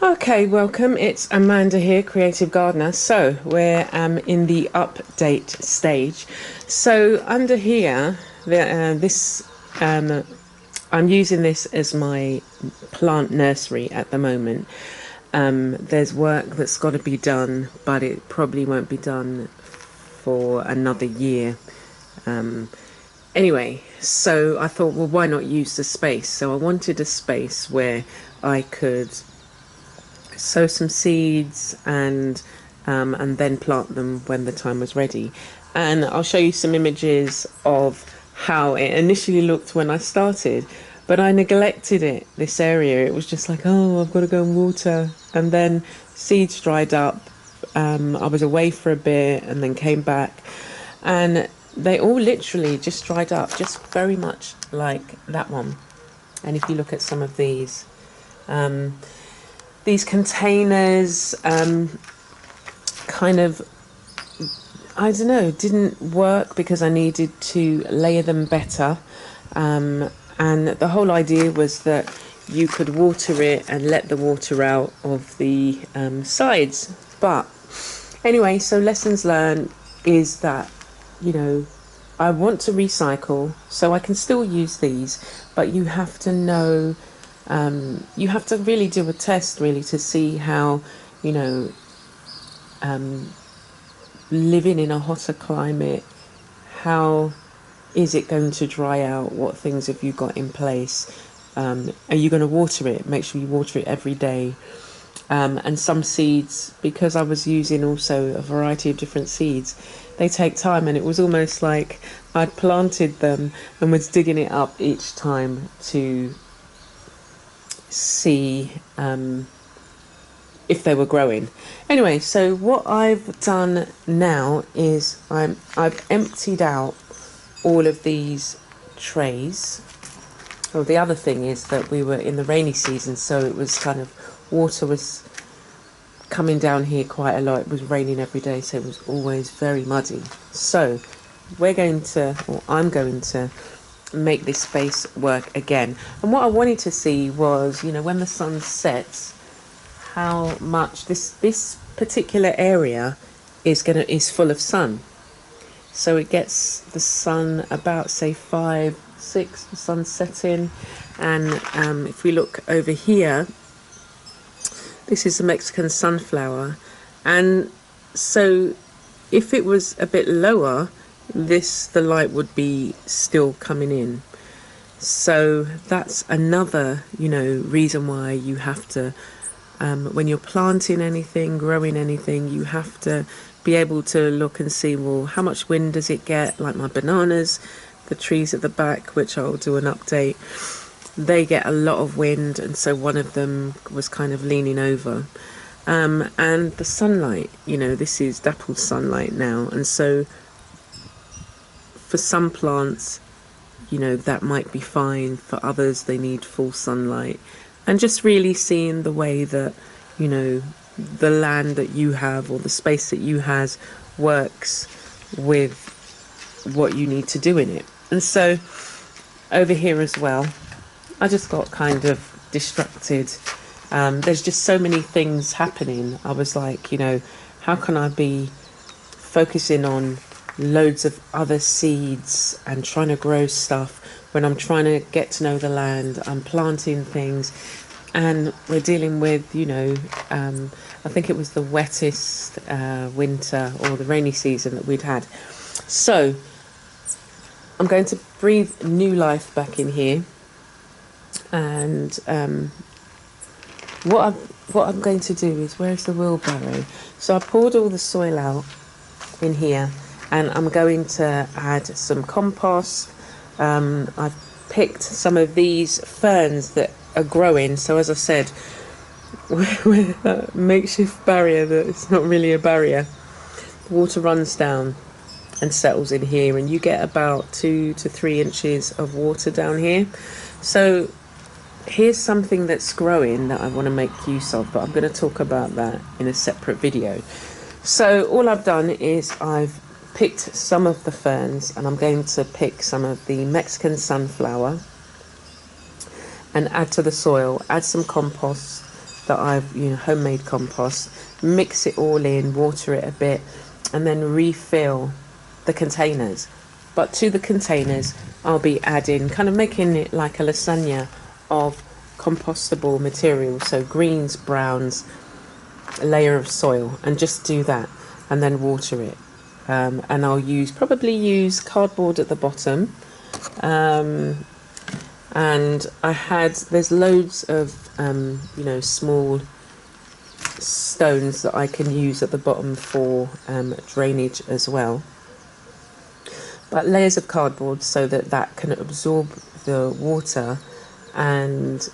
Okay, welcome. It's Amanda here, Creative Gardener. So we're in the update stage. So under here, I'm using this as my plant nursery at the moment. There's work that's got to be done, but it probably won't be done for another year. Anyway, so I thought, well, why not use the space? So I wanted a space where I could sow some seeds and then plant them when the time was ready. And I'll show you some images of how it initially looked when I started, but I neglected it, this area. It was just like, oh, I've got to go and water. And then seeds dried up. I was away for a bit and then came back, and they all literally just dried up, just very much like that one. And if you look at some of these containers, kind of, I don't know, didn't work because I needed to layer them better. And the whole idea was that you could water it and let the water out of the sides. But anyway, so lessons learned is that, I want to recycle, so I can still use these, but you have to know, you have to really do a test really to see how, living in a hotter climate, how is it going to dry out? What things have you got in place? Are you going to water it? Make sure you water it every day. And some seeds, because I was using also a variety of different seeds, they take time, and it was almost like I'd planted them and was digging it up each time to see if they were growing. Anyway, so what I've done now is I've emptied out all of these trays. Well, the other thing is that we were in the rainy season, so it was kind of, water was coming down here quite a lot. It was raining every day, so it was always very muddy. So I'm going to make this space work again. And what I wanted to see was, when the sun sets, how much this particular area is full of sun. So it gets the sun about, say, 5, 6, the sun's setting. And if we look over here, this is the Mexican sunflower. And so if it was a bit lower, the light would be still coming in. So that's another, reason why you have to, when you're planting anything, growing anything, you have to be able to look and see, well, how much wind does it get? Like my bananas, the trees at the back, which I'll do an update, they get a lot of wind, and so one of them was kind of leaning over. And the sunlight, this is dappled sunlight now, and so for some plants, that might be fine. For others, they need full sunlight. And just really seeing the way that, the land that you have or the space that you has works with what you need to do in it. And so over here as well, I just got kind of distracted. There's just so many things happening. I was like, how can I be focusing on loads of other seeds and trying to grow stuff when I'm trying to get to know the land? I'm planting things, and we're dealing with, I think it was the wettest winter or the rainy season that we'd had. So I'm going to breathe new life back in here. And what I'm going to do is, where's the wheelbarrow? So I poured all the soil out in here, and I'm going to add some compost. I've picked some of these ferns that are growing. So as I said, with a makeshift barrier that it's not really a barrier, the water runs down and settles in here, and you get about 2 to 3 inches of water down here. So here's something that's growing that I want to make use of, but I'm going to talk about that in a separate video. So all I've done is I've picked some of the ferns, and I'm going to pick some of the Mexican sunflower and add to the soil, add some compost, that I've, homemade compost, mix it all in, water it a bit, and then refill the containers. But to the containers, I'll be adding, kind of making it like a lasagna of compostable material. So greens, browns, a layer of soil, and just do that, and then water it. And I'll probably use cardboard at the bottom. And there's loads of, small stones that I can use at the bottom for drainage as well. But layers of cardboard so that can absorb the water and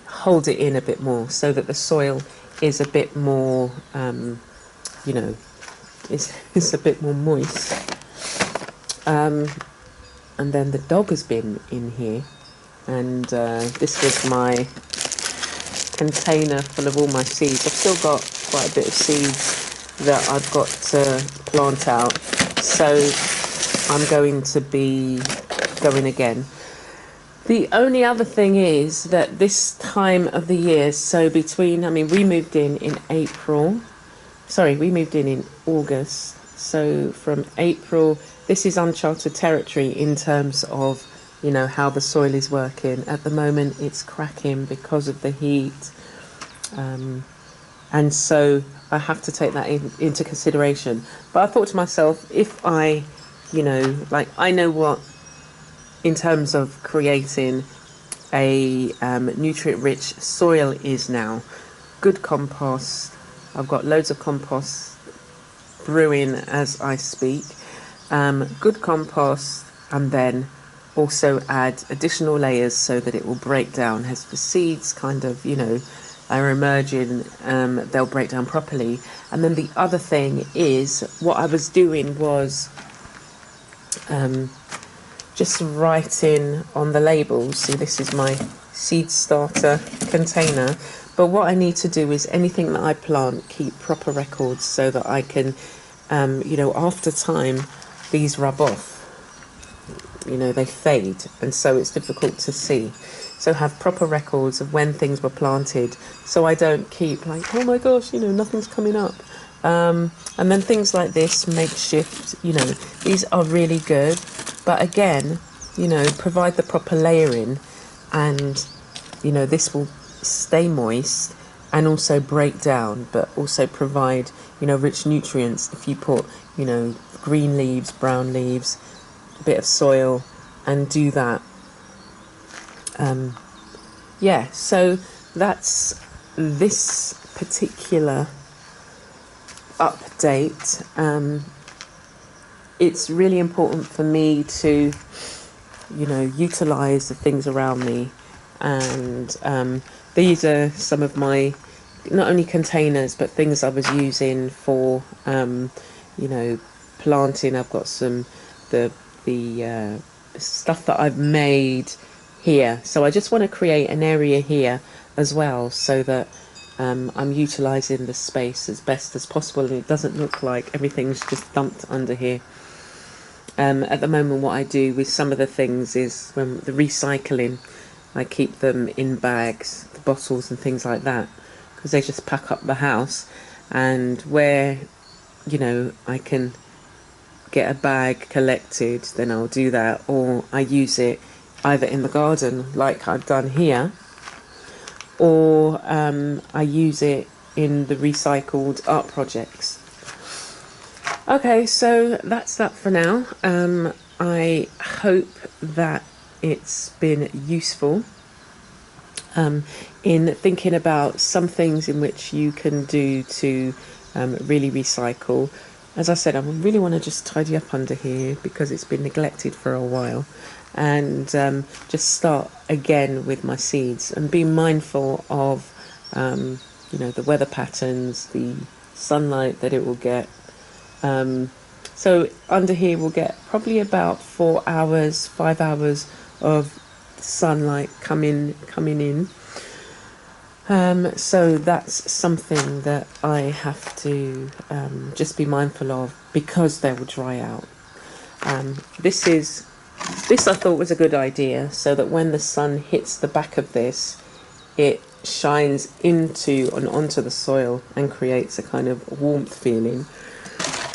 hold it in a bit more, so that the soil is a bit more, it's a bit more moist. And then the dog has been in here, and this was my container full of all my seeds. I've still got quite a bit of seeds that I've got to plant out, so I'm going to be going again. The only other thing is that this time of the year, so we moved in April. Sorry, we moved in August. So from April, this is uncharted territory in terms of, how the soil is working. At the moment, it's cracking because of the heat. And so I have to take that into consideration. But I thought to myself, if I know what, in terms of creating a nutrient-rich soil is now. Good compost. I've got loads of compost brewing as I speak. Good compost, and then also add additional layers so that it will break down. As the seeds kind of, are emerging, they'll break down properly. And then the other thing is, what I was doing was just writing on the labels. See, this is my seed starter container. But what I need to do is anything that I plant, keep proper records so that I can, after time, these rub off. They fade, and so it's difficult to see. So have proper records of when things were planted, so I don't keep like, oh my gosh, nothing's coming up. And then things like this, makeshift, these are really good. But again, provide the proper layering, and, this will stay moist and also break down, but also provide, rich nutrients if you put, green leaves, brown leaves, a bit of soil, and do that. So that's this particular update. It's really important for me to, utilize the things around me, and these are some of my, not only containers, but things I was using for, planting. I've got some the stuff that I've made here, so I just want to create an area here as well, so that I'm utilising the space as best as possible, and it doesn't look like everything's just dumped under here. At the moment, what I do with some of the things is, when the recycling, I keep them in bags, the bottles and things like that, because they just pack up the house. And where, I can get a bag collected, then I'll do that, or I use it either in the garden like I've done here, or I use it in the recycled art projects. Okay, so that's that for now. I hope that it's been useful in thinking about some things in which you can do to really recycle. As I said, I really want to just tidy up under here because it's been neglected for a while, and just start again with my seeds and be mindful of the weather patterns, the sunlight that it will get. So under here we'll get probably about 4 hours, 5 hours of sunlight coming in. So that's something that I have to just be mindful of, because they will dry out. This I thought was a good idea, so that when the sun hits the back of this, it shines into and onto the soil and creates a kind of warmth feeling.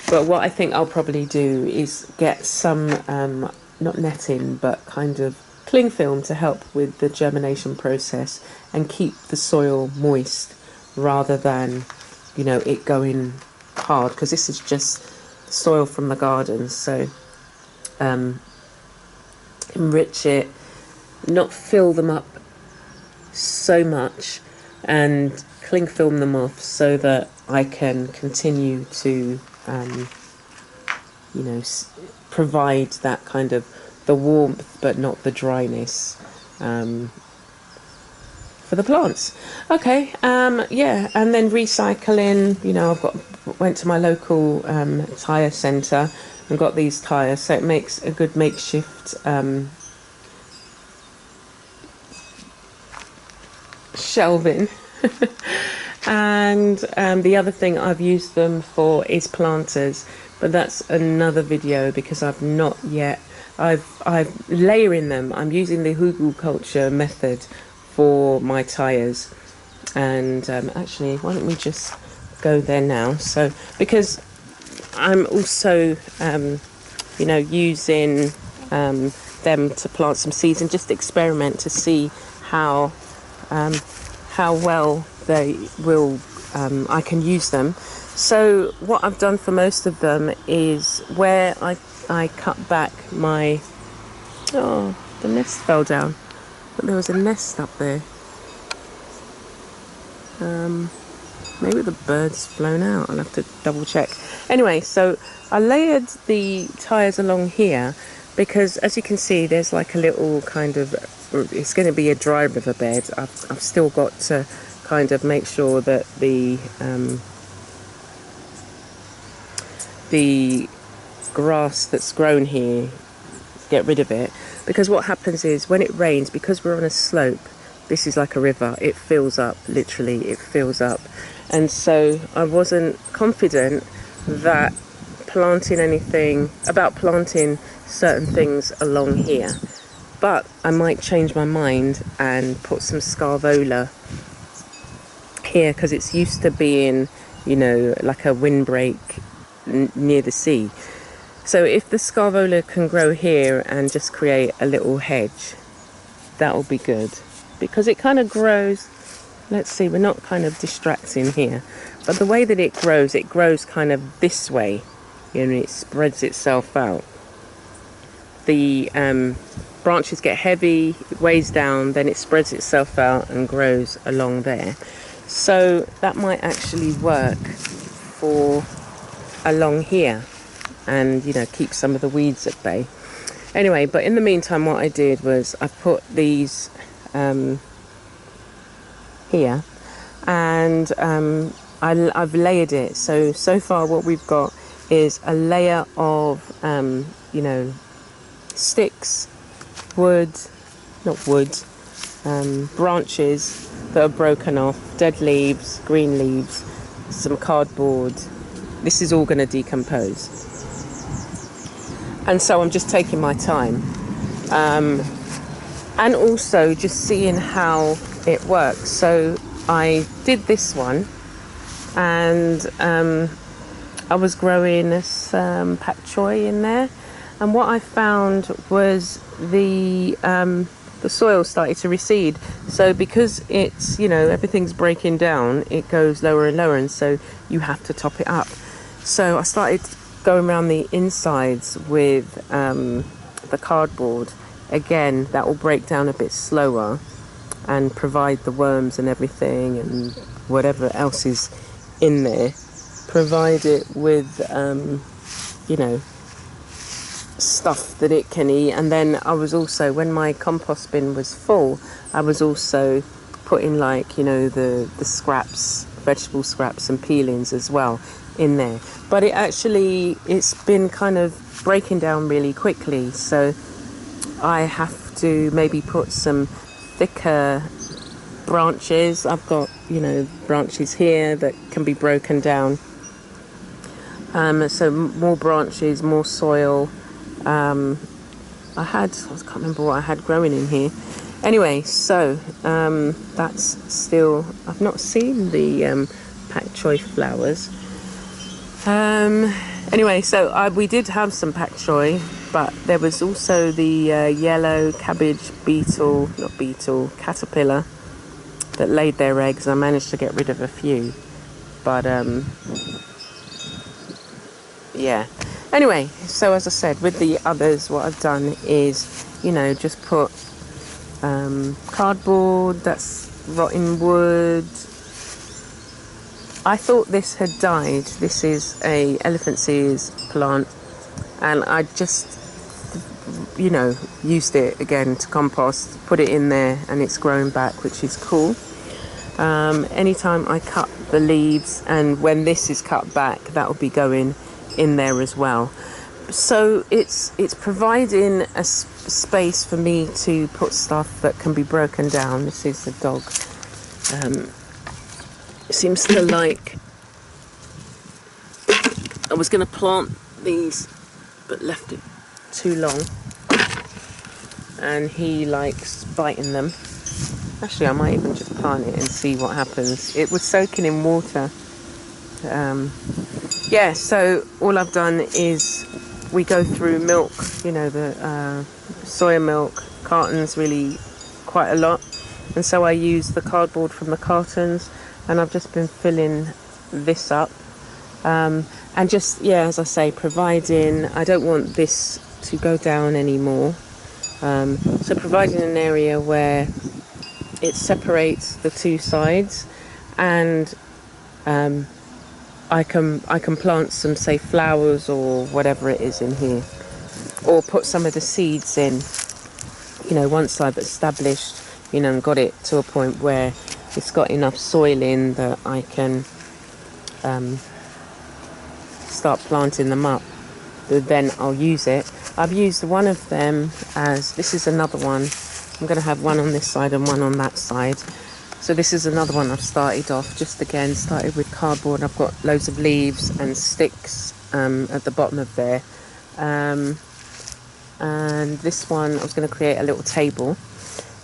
But what I think I'll probably do is get some, not netting, but kind of cling film to help with the germination process and keep the soil moist rather than, you know, it going hard, because this is just soil from the garden. So enrich it, not fill them up so much, and cling film them off so that I can continue to you know, provide that kind of the warmth but not the dryness for the plants. Okay, yeah, and then recycling, you know, went to my local tyre centre and got these tyres, so it makes a good makeshift shelving. And the other thing I've used them for is planters, but that's another video because I've not yet. I've layering them. I'm using the hugelkultur method for my tyres, and actually, why don't we just go there now? So because I'm also you know, using them to plant some seeds and just experiment to see how well they will, I can use them. So what I've done for most of them is where I cut back my, oh, the nest fell down, but there was a nest up there. Maybe the bird's flown out, I'll have to double check. Anyway, so I layered the tyres along here because, as you can see, there's like a little kind of, it's going to be a dry riverbed. I've still got to kind of make sure that the grass that's grown here, get rid of it, because what happens is when it rains, because we're on a slope, this is like a river, it fills up, literally it fills up. And so I wasn't confident that planting certain things along here, but I might change my mind and put some scarvola here because it's used to being, you know, like a windbreak near the sea. So if the scarvola can grow here and just create a little hedge, that will be good, because it kind of grows, let's see, we're not kind of distracting here, but the way that it grows kind of this way, you know, it spreads itself out. The branches get heavy, it weighs down, then it spreads itself out and grows along there. So that might actually work for along here and, you know, keep some of the weeds at bay. Anyway, but in the meantime, what I did was I put these here, and I've layered it. So far what we've got is a layer of you know, sticks, branches that are broken off, dead leaves, green leaves, some cardboard. This is all going to decompose, and so I'm just taking my time, and also just seeing how it works. So I did this one, and I was growing some pak choy in there, and what I found was the soil started to recede. So because it's, you know, everything's breaking down, it goes lower and lower, and so you have to top it up. So I started going around the insides with the cardboard. Again, that will break down a bit slower and provide the worms and everything and whatever else is in there. Provide it with, you know, stuff that it can eat. And then I was also, when my compost bin was full, I was also putting, like, you know, the scraps, vegetable scraps and peelings as well in there. But it's been kind of breaking down really quickly, so I have to maybe put some thicker branches. I've got, you know, branches here that can be broken down, so more branches, more soil. I can't remember what I had growing in here. Anyway, so that's still, I've not seen the pak choi flowers. Anyway, so we did have some pak choi, but there was also the yellow cabbage caterpillar that laid their eggs. I managed to get rid of a few, but yeah. Anyway, so as I said, with the others, what I've done is, you know, just put cardboard, that's rotting wood. I thought this had died. This is a elephant ears plant, and I just, you know, used it again to compost, put it in there, and it's grown back, which is cool. Anytime I cut the leaves, and when this is cut back, that will be going in there as well. So it's providing a space for me to put stuff that can be broken down. This is the dog. Seems to like. I was going to plant these, but left it too long, and he likes biting them. Actually, I might even just plant it and see what happens. It was soaking in water. Yeah, so all I've done is we go through milk, you know, the soya milk cartons really quite a lot, and so I use the cardboard from the cartons, and I've just been filling this up, and just, yeah, as I say, providing, I don't want this to go down anymore, so providing an area where it separates the two sides, and I can plant some, say, flowers or whatever it is in here, or put some of the seeds in, you know, once I've established, you know, and got it to a point where it's got enough soil in that I can start planting them up. Then I'll use it. I've used one of them as, this is another one. I'm going to have one on this side and one on that side. So this is another one I've started off, just again, started with cardboard. I've got loads of leaves and sticks at the bottom of there. And this one, I was going to create a little table.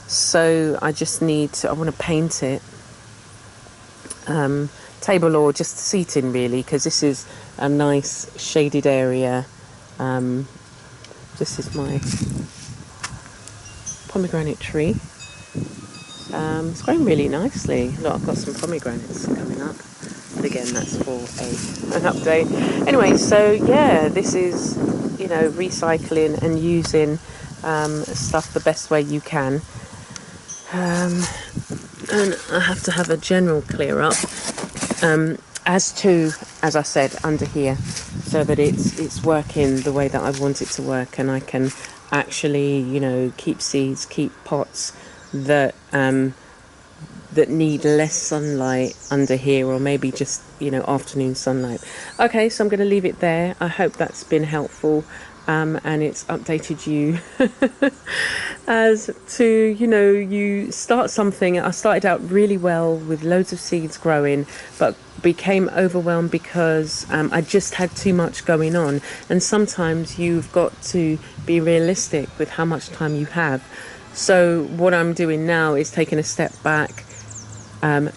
So I just need to, I want to paint it. Table or just seating really, because this is a nice shaded area. This is my pomegranate tree. It's growing really nicely. Look, I've got some pomegranates coming up, but again, that's for an update. Anyway, so yeah, this is, you know, recycling and using stuff the best way you can. And I have to have a general clear up as to, as I said, under here, so that it's working the way that I want it to work, and I can actually, you know, keep seeds, keep pots that that need less sunlight under here, or maybe just, you know, afternoon sunlight. Okay, so I'm going to leave it there. I hope that's been helpful, and it's updated you as to, you know, you start something. I started out really well with loads of seeds growing, but became overwhelmed because I just had too much going on, and sometimes you've got to be realistic with how much time you have. So what I'm doing now is taking a step back,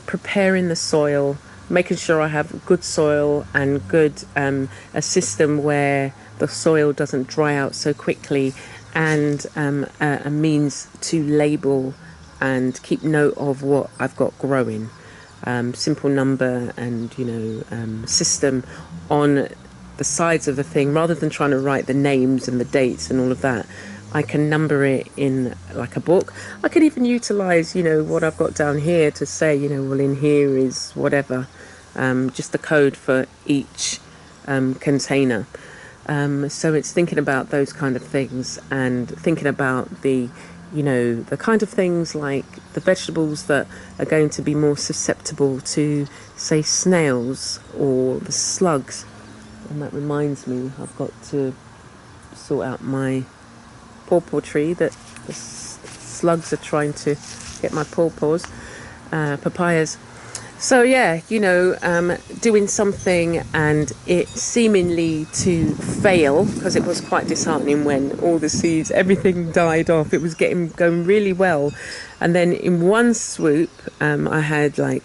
preparing the soil, making sure I have good soil and good a system where the soil doesn't dry out so quickly, and a means to label and keep note of what I've got growing. Simple number and, you know, system on the sides of the thing, rather than trying to write the names and the dates and all of that. I can number it in like a book. I could even utilize, you know, what I've got down here to say, you know, well, in here is whatever, just the code for each container. So it's thinking about those kind of things, and thinking about the, you know, the kind of things like the vegetables that are going to be more susceptible to, say, snails or the slugs. And that reminds me, I've got to sort out my pawpaw tree that the slugs are trying to get my pawpaws, papayas. So yeah, doing something and it seemingly to fail, because it was quite disheartening when all the seeds, everything died off. It was going really well, and then in one swoop, I had like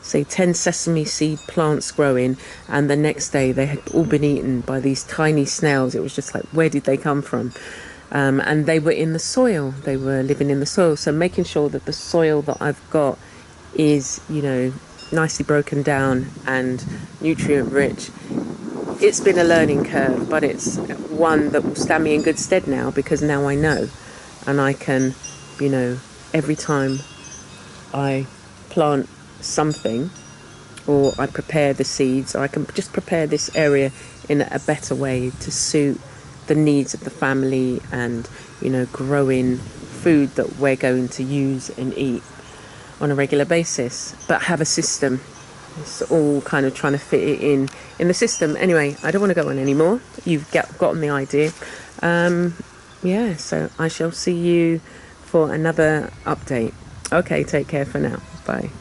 say 10 sesame seed plants growing, and the next day they had all been eaten by these tiny snails. It was just like, where did they come from? And they were in the soil. They were living in the soil. So making sure that the soil that I've got is, nicely broken down and nutrient rich. It's been a learning curve, but it's one that will stand me in good stead now, because now I know, and I can, every time I plant something, or I prepare the seeds, or I can just prepare this area in a better way to suit the needs of the family, and growing food that we're going to use and eat on a regular basis, but have a system. It's all kind of trying to fit it in the system. Anyway, I don't want to go on anymore. You've gotten the idea. So I shall see you for another update. Okay, take care for now. Bye.